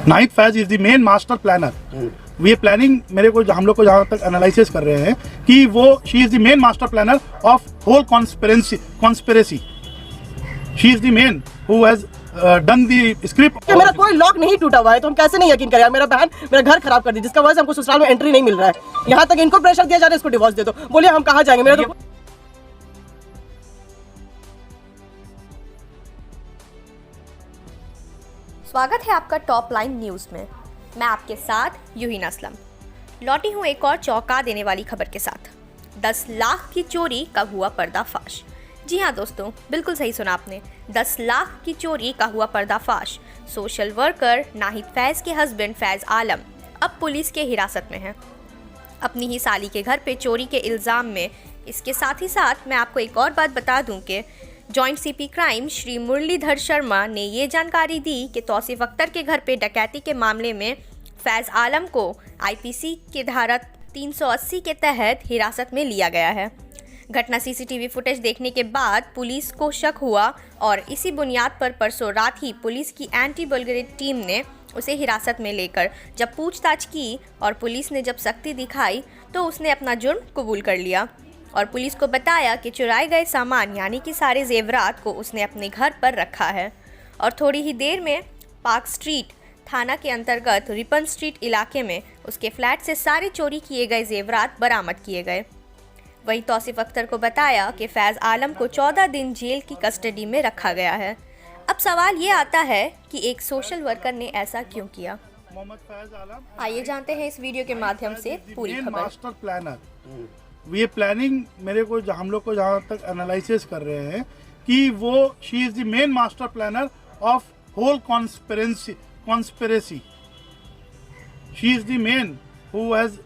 Nahid Faiz is the main master planner. ये planning मेरे को हम लोग को जहाँ तक एनालिसिस कर रहे हैं कि वो she is the main master planner of whole conspiracy. She is the main who has done the script. मेरा कोई लॉक नहीं टूटा हुआ है तो हम कैसे नहीं यकीन करें? मेरा बहन मेरा घर खराब कर दी, जिसका वजह से हमको ससुराल में एंट्री नहीं मिल रहा है। यहाँ तक इनको प्रेशर दिया जा रहा है इसको डिवोर्स दे दो। बोलिए हम कहाँ जाएंगे? मेरा तो स्वागत है आपका टॉप लाइन न्यूज में। मैं आपके साथ यूहीन असलम लौटी हूँ एक और चौंका देने वाली खबर के साथ। 10 लाख की चोरी का हुआ पर्दाफाश। जी हाँ दोस्तों, बिल्कुल सही सुना आपने, 10 लाख की चोरी का हुआ पर्दाफाश। सोशल वर्कर नाहिद फैज के हस्बैंड फैज आलम अब पुलिस के हिरासत में हैं, अपनी ही साली के घर पे चोरी के इल्ज़ाम में। इसके साथ ही साथ मैं आपको एक और बात बता दूं कि joint CP crime Shri Murlidhar Sharma ने ये जानकारी दी कि तौसीफ अख्तर के घर पे डकैती के मामले में फैज़ आलम को आईपीसी की धारा 380 के तहत हिरासत में लिया गया है। घटना सीसीटीवी फुटेज देखने के बाद पुलिस को शक हुआ और इसी बुनियाद पर परसों रात ही पुलिस की एंटी बलगेरी टीम ने उसे हिरासत में लेकर जब पूछताछ की और पुलिस ने जब सख्ती दिखाई तो उसने अपना जुर्म कबूल कर लिया और पुलिस को बताया कि चुराए गए सामान यानी कि सारे जेवरात को उसने अपने घर पर रखा है। और थोड़ी ही देर में पार्क स्ट्रीट थाना के अंतर्गत रिपन स्ट्रीट इलाके में उसके फ्लैट से सारे चोरी किए गए जेवरात बरामद किए गए। वहीं तौसीफ अख्तर को बताया कि फैज़ आलम को 14 दिन जेल की कस्टडी में रखा गया है। अब सवाल ये आता है कि एक सोशल वर्कर ने ऐसा क्यों किया? आइए जानते हैं इस वीडियो के माध्यम से पूरी खबर। मास्टर प्लानर ये प्लानिंग मेरे को हम लोग को जहाँ तक एनालिसिस कर रहे हैं कि वो she is the main master planner of whole conspiracy. She is the main who has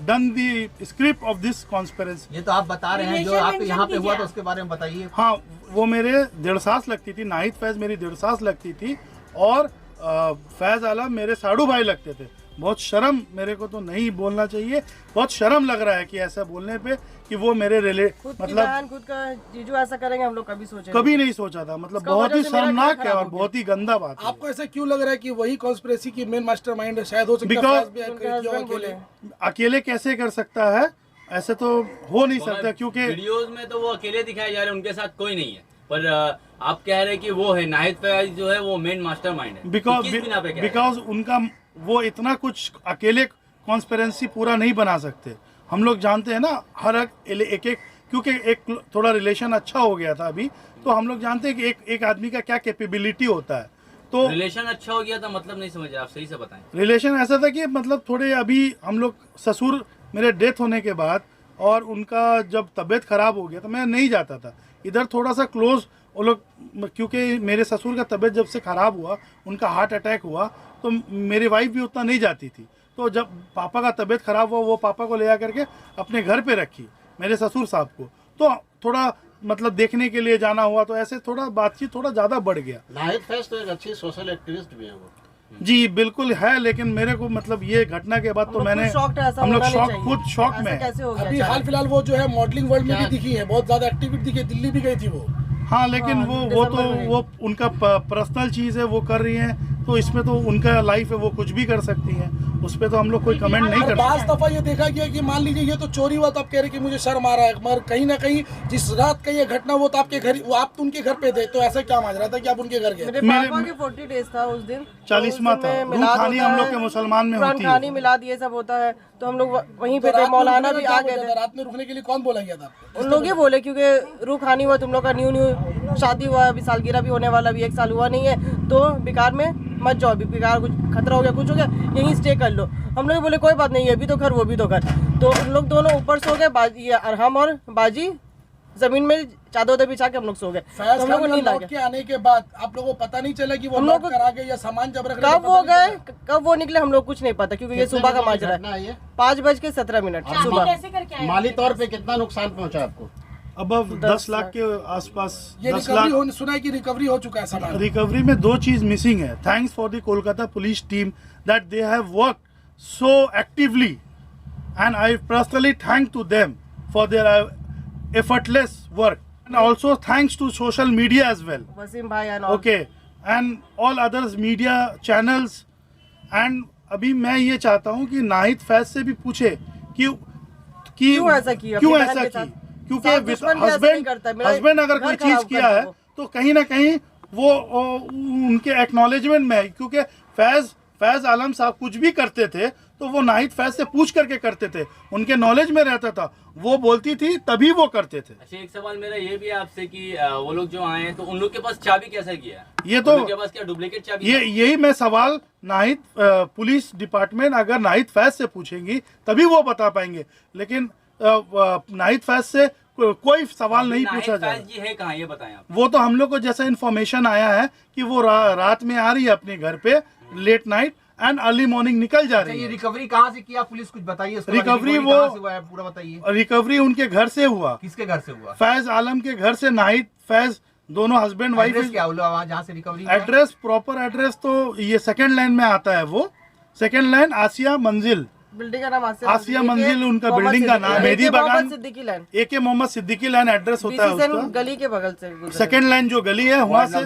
done the script of this conspiracy. ये तो आप बता रहे हैं, जो आप यहाँ पे हुआ तो उसके बारे में बताइए। हाँ, वो मेरे 1.5 सास लगती थी, नाहिद फैज मेरी 1.5 सास लगती थी और फैज आलम मेरे साड़ू भाई लगते थे। बहुत शर्म, मेरे को तो नहीं बोलना चाहिए, बहुत शर्म लग रहा है कि ऐसा बोलने पे कि वो मेरे मतलब खुद का जीजू ऐसा करेंगे हम लोग कभी नहीं सोचा था। मतलब बहुत ही शर्मनाक है और बहुत ही गंदा बात है। आपको ऐसा क्यों लग रहा है कि वही कॉन्स्पिरेसी की मेन मास्टरमाइंड शायद हो सकता है? अकेले कैसे कर सकता है? ऐसे तो हो नहीं सकता, क्योंकि वीडियोस में तो वो अकेले दिखाए जा रहे हैं, उनके साथ कोई नहीं है। पर आप कह रहे हैं कि वो है नाहिद फैज जो है वो मेन मास्टरमाइंड है। बिकॉज उनका वो इतना कुछ अकेले कॉन्स्पिरेसी पूरा नहीं बना सकते। हम लोग जानते हैं ना, हर एक क्योंकि एक थोड़ा रिलेशन अच्छा हो गया था अभी, तो हम लोग जानते हैं कि एक आदमी का क्या कैपेबिलिटी होता है। तो रिलेशन अच्छा हो गया था मतलब नहीं समझ रहे आप, सही से बताएं। रिलेशन ऐसा था कि मतलब थोड़े अभी हम लोग ससुर मेरे डेथ होने के बाद और उनका जब तबीयत खराब हो गया तो मैं नहीं जाता था इधर, थोड़ा सा क्लोज वो लोग, क्योंकि मेरे ससुर का तबीयत जब से ख़राब हुआ, उनका हार्ट अटैक हुआ, तो मेरी वाइफ भी उतना नहीं जाती थी। तो जब पापा का तबीयत ख़राब हुआ, वो पापा को ले जा करके अपने घर पे रखी मेरे ससुर साहब को, तो थोड़ा मतलब देखने के लिए जाना हुआ, तो ऐसे थोड़ा बातचीत थोड़ा ज़्यादा बढ़ गया। नाहिद फैज तो एक अच्छी सोशल एक्टिविस्ट भी है वो। जी बिल्कुल है, लेकिन मेरे को मतलब ये घटना के बाद तो मैंने हम लोग खुद शॉक में। अभी हाल फिलहाल वो जो है मॉडलिंग वर्ल्ड में भी दिखी है, बहुत ज्यादा एक्टिविटी दिखी, दिल्ली भी गई थी वो। हाँ, लेकिन वो उनका पर्सनल चीज़ है, वो कर रही हैं, तो इसमें तो उनका लाइफ है, वो कुछ भी कर सकती हैं, उस पर तो हम लोग कोई कमेंट नहीं कर सकते। बाज़ दफा ये देखा गया कि मान लीजिए ये तो चोरी हुआ तो आप कह रहे कि मुझे शर्म आ रहा है, मगर कहीं ना कहीं जिस रात का ये घटना वो तो आपके घर, वो आप तो उनके घर पे थे, तो ऐसा क्या मान रहा था कि आप उनके घर गए? मेरे पापा के 40 डेज था उस दिन, 40वां था, रूहानी हम लोग के मुसलमान में होती है, मिलाद ये सब होता है, तो हम लोग वहीं पे थे। मौलाना भी आ गए थे। रात में रुकने के लिए कौन बोला गया था? उन लोग ये बोले क्योंकि रूह खानी हुआ, तुम लोग का न्यू शादी हुआ, अभी सालगिरह भी होने वाला, अभी 1 साल हुआ नहीं है, तो बेकार में मत जाओ, अभी बेकार कुछ खतरा हो गया, कुछ हो गया, यहीं स्टे कर लो। हम लोग बोले कोई बात नहीं है, अभी तो घर वो भी तो घर। तो उन लोग दोनों ऊपर सो गए, बाजी हम और बाजी जमीन में चादर बिछा के हम लोग सो गए। तो हम लोग को नींद आ गया। आने के बाद आप लोगों को पता नहीं चला कि वो हम लोग करा गए या सामान जब रख कब वो गए कब वो निकले हम लोग कुछ नहीं पता, क्योंकि ये सुबह का माजरा है। 5:17 सुबह। माली तौर पे कितना नुकसान पहुंचा आपको? अब 10 लाख के आसपास। ये 10 लाख सुना है कि रिकवरी हो चुका है सामान। रिकवरी में 2 चीज मिसिंग है। Thanks for the Kolkata police team that they have work so actively and I personally thank to them for their effortless work, and also thanks to social media as well. Wasim bhai and all. Okay, and all others media channels and अभी मैं ये चाहता हूँ कि नाहिद फैज से भी पूछे कि क्यों ऐसा किया, क्यों अपनी ऐसा बहन के की, साथ? क्योंकि साथ दुश्मन भी ऐसा नहीं करता है। मेरा हस्बैंड अगर घर कोई खराब चीज किया करता है है वो। तो कहीं ना कहीं वो उनके एक्नॉलेजमेंट में है, क्योंकि फैज आलम साहब कुछ भी करते थे तो वो नाहिद फैज से पूछ करके करते थे, उनके नॉलेज में रहता था, वो बोलती थी तभी वो करते थे। अच्छा, एक सवाल मेरा ये भी है आपसे कि वो लोग जो आए हैं तो उन लोग के पास चाबी कैसे किया है? ये तो उन लोग के पास क्या डुप्लीकेट चाबी है? यही मैं सवाल नाहिद पुलिस डिपार्टमेंट अगर नाहिद फैज से पूछेंगी तभी वो बता पाएंगे, लेकिन नाहिद फैज से कोई सवाल नहीं नाहिद पूछा फैज जाए। जी है कहाँ, ये बताएं आप। वो तो हम लोग को जैसा इन्फॉर्मेशन आया है कि वो रात में आ रही है अपने घर पे late night and early morning निकल जा रही ये है। रिकवरी कहाँ से किया पुलिस, कुछ बताइए उसके बारे में। रिकवरी रिकवरी कहाँ से हुआ है पूरा बताइए। रिकवरी उनके घर से हुआ, किसके घर से हुआ? फैज आलम के घर से। नाहिद फैज दोनों हस्बैंड वाइफ। एड्रेस क्या हुआ वहाँ जहाँ से रिकवरी हुआ? एड्रेस प्रॉपर एड्रेस तो ये सेकंड लाइन में आता है, वो सेकंड लाइन आसिया मंजिल, बिल्डिंग का नाम आसिया मंजिल उनका बिल्डिंग का नाम, Mehdi Bagan Siddiqui line, AK Mohammad Siddiqui line address होता है BC उसका। गली के बगल से गुजर। सेकंड लाइन जो गली है वहाँ से।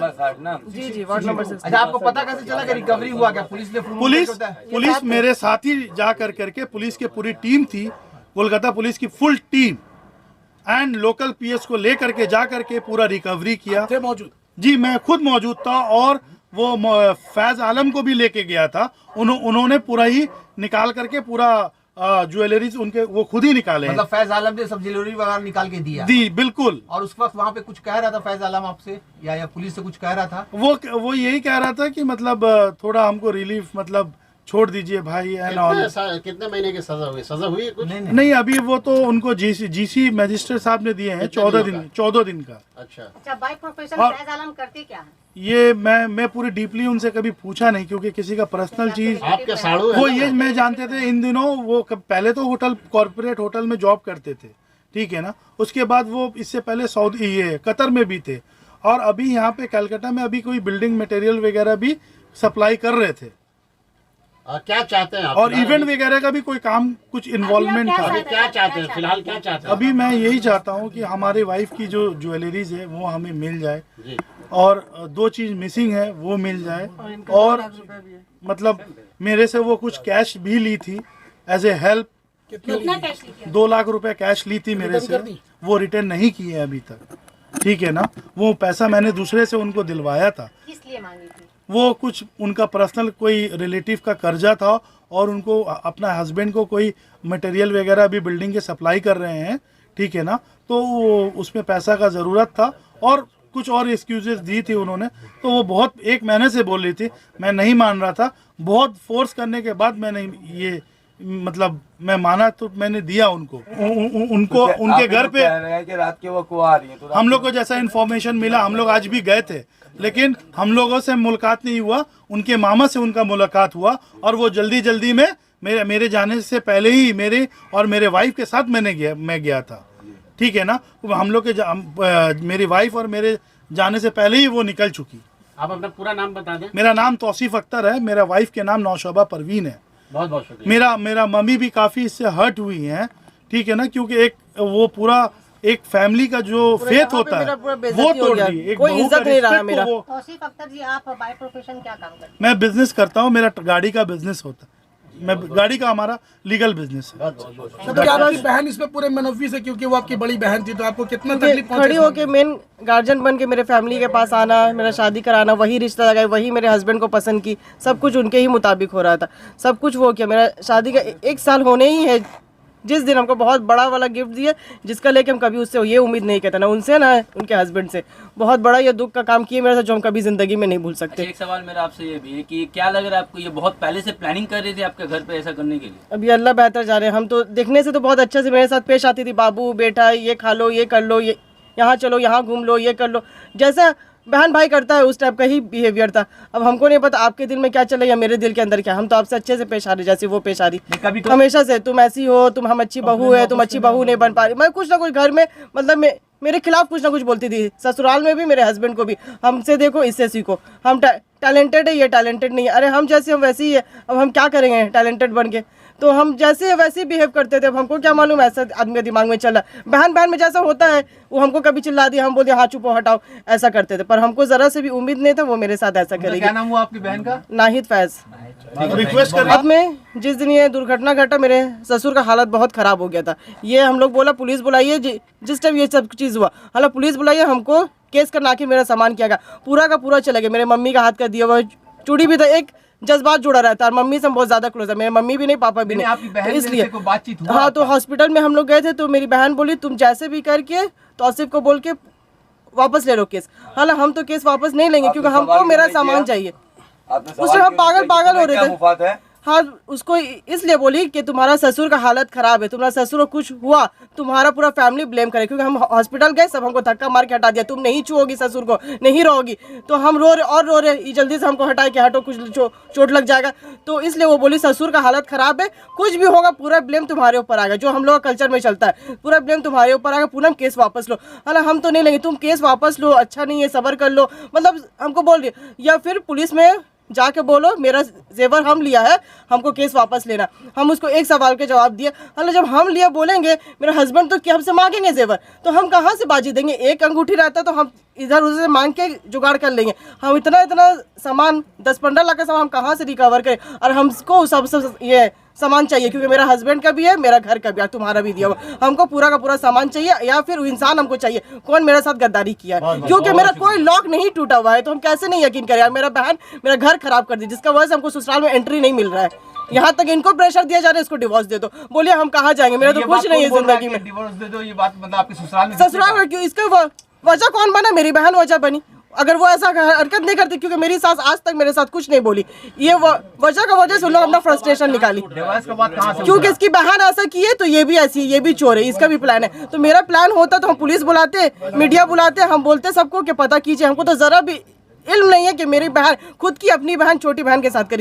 जी वार्ड नंबर 6। अच्छा, आपको पता कैसे चला कि रिकवरी हुआ? क्या पुलिस ने पुलिस मेरे साथ ही जा करके पुलिस की पूरी टीम थी, कोलकाता पुलिस की full team and local PS को ले करके जा करके पूरा रिकवरी किया। थे मौजूद? जी मैं खुद मौजूद था और वो फैज आलम को भी लेके गया था। उन्होंने पूरा ही निकाल करके पूरा ज्वेलरीज उनके वो खुद ही निकाले हैं। मतलब फैज आलम ने सब ज्वेलरी वगैरह निकाल के दिया? दी बिल्कुल। और उस वक्त वहाँ पे कुछ कह रहा था फैज आलम आपसे या पुलिस से कुछ कह रहा था? वो यही कह रहा था कि मतलब थोड़ा हमको रिलीफ मतलब छोड़ दीजिए भाई एंड ऑल। कितने महीने की सजा हुई? सजा हुई कुछ? नहीं अभी वो तो उनको जीसी मजिस्ट्रेट साहब ने दिए हैं 14 दिन का। अच्छा, बाय प्रोफेशन फैज आलम करते क्या है? ये मैं पूरी डीपली उनसे कभी पूछा नहीं, क्योंकि किसी का पर्सनल चीज आपके साड़ू है वो ना? ये मैं जानते थे इन दिनों। वो पहले तो कॉर्पोरेट होटल में जॉब करते थे, ठीक है ना। उसके बाद वो इससे पहले सऊदी ये कतर में भी थे, और अभी यहाँ पे कलकत्ता में अभी कोई बिल्डिंग मटेरियल वगैरह भी सप्लाई कर रहे थे। क्या चाहते हैं आप? और इवेंट वगैरह का भी कोई काम कुछ इन्वॉल्वमेंट था। अभी क्या चाहते हैं फिलहाल, क्या चाहते हैं? अभी मैं यही चाहता हूँ कि हमारे वाइफ की जो ज्वेलरीज है वो हमें मिल जाए, जी। और 2 चीज मिसिंग है वो मिल जाए, और मतलब मेरे से वो कुछ कैश भी ली थी एज ए हेल्प। कितना कैश लिया? 2 लाख रुपए कैश ली थी मेरे से, वो रिटर्न नहीं किए अभी तक, ठीक है ना। वो पैसा मैंने दूसरे से उनको दिलवाया था। किस लिए मांगी थी? वो कुछ उनका पर्सनल कोई रिलेटिव का कर्जा था, और उनको अपना हस्बैंड को कोई मटेरियल वगैरह अभी बिल्डिंग के सप्लाई कर रहे हैं, ठीक है ना। तो उसमें पैसा का ज़रूरत था, और कुछ और एक्सक्यूजेस दी थी उन्होंने। तो वो बहुत 1 महीने से बोल रही थी, मैं नहीं मान रहा था। बहुत फोर्स करने के बाद मैंने ये मतलब मैं माना, तो मैंने दिया उनको। उनको उनके घर पे कि रात के वो को आ रही है, तो हम लोग को जैसा इन्फॉर्मेशन मिला, हम लोग आज भी गए थे, लेकिन हम लोगों से मुलाकात नहीं हुआ। उनके मामा से उनका मुलाकात हुआ, और वो जल्दी में मेरे जाने से पहले ही मेरे और मेरे वाइफ के साथ मैं गया था, ठीक है ना। हम लोग के मेरी वाइफ और मेरे जाने से पहले ही वो निकल चुकी। आप अपना पूरा नाम बता दें। मेरा नाम तौसीफ अख्तर है, मेरा वाइफ के नाम नौशबा परवीन है। बहुत बहुत शुक्रिया। मेरा मम्मी भी काफ़ी इससे हर्ट हुई हैं, ठीक है ना, क्योंकि एक वो पूरा एक फैमिली का जो फेथ होता है वो तोड़ दी। एक कोई बहू इज्जत का नहीं रहा रिस्पेक्ट मेरा। को वो। तौसीफ अख्तर जी, आप बाय प्रोफेशन क्या काम करते हैं? मैं बिजनेस करता हूँ, मेरा गाड़ी का बिजनेस होता है। मैं गाड़ी का हमारा लीगल बिजनेस है। तो क्या आपकी बहन इसमें पूरे मुनव्विस है, क्योंकि वो आपकी बड़ी बहन थी, तो आपको कितना तकलीफ खड़ी पहुंची? होके मेन गार्जियन बन के मेरे फैमिली के पास आना, मेरा शादी कराना, वही रिश्ता लगाई, वही मेरे हस्बैंड को पसंद की, सब कुछ उनके ही मुताबिक हो रहा था। सब कुछ वो किया। मेरा शादी का 1 साल होने ही है जिस दिन हमको बहुत बड़ा वाला गिफ्ट दिया, जिसका लेके हम कभी उससे ये उम्मीद नहीं करते, ना उनसे ना उनके हस्बैंड से। बहुत बड़ा ये दुख का काम किए मेरे साथ, जो हम कभी जिंदगी में नहीं भूल सकते। एक सवाल मेरा आपसे ये भी है कि क्या लग रहा है आपको, ये बहुत पहले से प्लानिंग कर रही थी आपके घर पे ऐसा करने के लिए? अभी अल्लाह बेहतर जा रहे हैं। हम तो देखने से तो बहुत अच्छे से मेरे साथ पेश आती थी, बाबू बेटा ये खा लो, ये कर लो, ये यहाँ चलो, यहाँ घूम लो, ये कर लो, जैसा बहन भाई करता है उस टाइप का ही बिहेवियर था। अब हमको नहीं पता आपके दिल में क्या चले या मेरे दिल के अंदर क्या। हम तो आपसे अच्छे से पेश आ रहे जैसे वो पेश आ रही हमेशा से। तुम ऐसी हो, तुम हम अच्छी बहू है, तुम अच्छी बहू नहीं बन पा रही। मैं कुछ ना कुछ घर में मतलब मेरे खिलाफ कुछ ना कुछ बोलती थी। ससुराल में भी मेरे हस्बैंड को भी, हमसे देखो इससे सीखो, हम टैलेंटेड है, ये टैलेंटेड नहीं है। अरे हम जैसे हम वैसे ही है, अब हम क्या करेंगे टैलेंटेड बन के। तो हम जैसे वैसे बिहेव करते थे। अब हमको क्या मालूम ऐसा आदमी के दिमाग में चला। बहन बहन में जैसा होता है वो हमको कभी चिल्ला दिया, हम बोलते हाँ चुप हो हटाओ, ऐसा करते थे। पर हमको जरा से भी उम्मीद नहीं था वो मेरे साथ ऐसा करेगी। क्या नाम हुआ आपकी बहन का? नाहिद फैज। रिक्वेस्ट कर अब मैं जिस दिन ये दुर्घटना घटा मेरे ससुर का हालत बहुत खराब हो गया था। ये हम लोग बोला पुलिस बुलाइए, जिस टाइम ये सब चीज़ हुआ हालांकि पुलिस बुलाइए, हमको केस करना के मेरा सामान किया गया, पूरा का पूरा चला गया। मेरे मम्मी का हाथ का दिया हुआ चूड़ी भी था, एक जज्बात जुड़ा रहता है। मम्मी से हम बहुत ज्यादा क्लोज है, मेरे मम्मी भी नहीं पापा भी नहीं। आपकी बहन तो इसलिए से कोई बातचीत हुआ? हाँ, तो हॉस्पिटल में हम लोग गए थे तो मेरी बहन बोली तुम जैसे भी करके तौसीफ को बोल के वापस ले लो केस। हालांकि हम तो केस वापस नहीं लेंगे क्योंकि हमको मेरा सामान चाहिए। उस टाइम हम पागल हो रहे थे। हाँ, उसको इसलिए बोली कि तुम्हारा ससुर का हालत खराब है, तुम्हारा ससुर को कुछ हुआ तुम्हारा पूरा फैमिली ब्लेम करे, क्योंकि हम हॉस्पिटल गए सब हमको धक्का मार के हटा दिया, तुम नहीं छुओगी ससुर को, नहीं रहोगी। तो हम रो रहे जल्दी से हमको हटाए कि हटो, कुछ चोट लग जाएगा। तो इसलिए वो बोली ससुर का हालत खराब है, कुछ भी होगा पूरा ब्लेम तुम्हारे ऊपर आएगा, जो हम लोग का कल्चर में चलता है, पूरा ब्लेम तुम्हारे ऊपर आएगा। पूनम केस वापस लो। हालांकि हम तो नहीं लेंगे, तुम केस वापस लो, अच्छा नहीं है, सब्र कर लो, मतलब हमको बोल रही है। या फिर पुलिस में जाके बोलो मेरा जेवर हम लिया है, हमको केस वापस लेना। हम उसको एक सवाल के जवाब दिए। हालांकि जब हम लिया बोलेंगे मेरा हस्बैंड तो क्या हमसे मांगेंगे जेवर, तो हम कहाँ से बाजी देंगे? एक अंगूठी रहता तो हम इधर उधर से मांग के जुगाड़ कर लेंगे। हम इतना सामान 10-15 लाख का सामान हम कहाँ से रिकवर करें? और हमको सब ये सामान चाहिए क्योंकि मेरा हस्बैंड का भी है, मेरा घर का भी है, तुम्हारा भी दिया हुआ। हमको पूरा का पूरा सामान चाहिए, या फिर इंसान हमको चाहिए कौन मेरे साथ गद्दारी किया है, क्योंकि मेरा कोई लॉक नहीं टूटा हुआ है। तो हम कैसे नहीं यकीन करें यार, मेरा बहन मेरा घर खराब कर दी, जिसका वजह से हमको ससुराल में एंट्री नहीं मिल रहा है। यहाँ तक इनको प्रेशर दिया जा रहा है इसको डिवोर्स दे दो। बोलिए हम कहाँ जाएंगे, मेरा तो कुछ नहीं है जिंदगी में। डिवोर्स दे दो, ये बात मतलब आपके ससुराल में क्यों? इसका वजह कौन बना? मेरी बहन वजह बनी। अगर वो ऐसा हरकत नहीं करती, क्योंकि मेरी सास आज तक मेरे साथ कुछ नहीं बोली, ये वजह का वजह से उन लोग अपना फ्रस्ट्रेशन निकाली। डिवोर्स का बात कहाँ से? क्योंकि इसकी बहन ऐसा की है तो ये भी ऐसी है, ये भी चोर है, इसका भी प्लान है। तो मेरा प्लान होता तो हम पुलिस बुलाते, मीडिया बुलाते, हम बोलते सबको कि पता कीजिए। हमको तो जरा भी इल्म नहीं है कि मेरी बहन खुद की अपनी बहन छोटी बहन के साथ करी।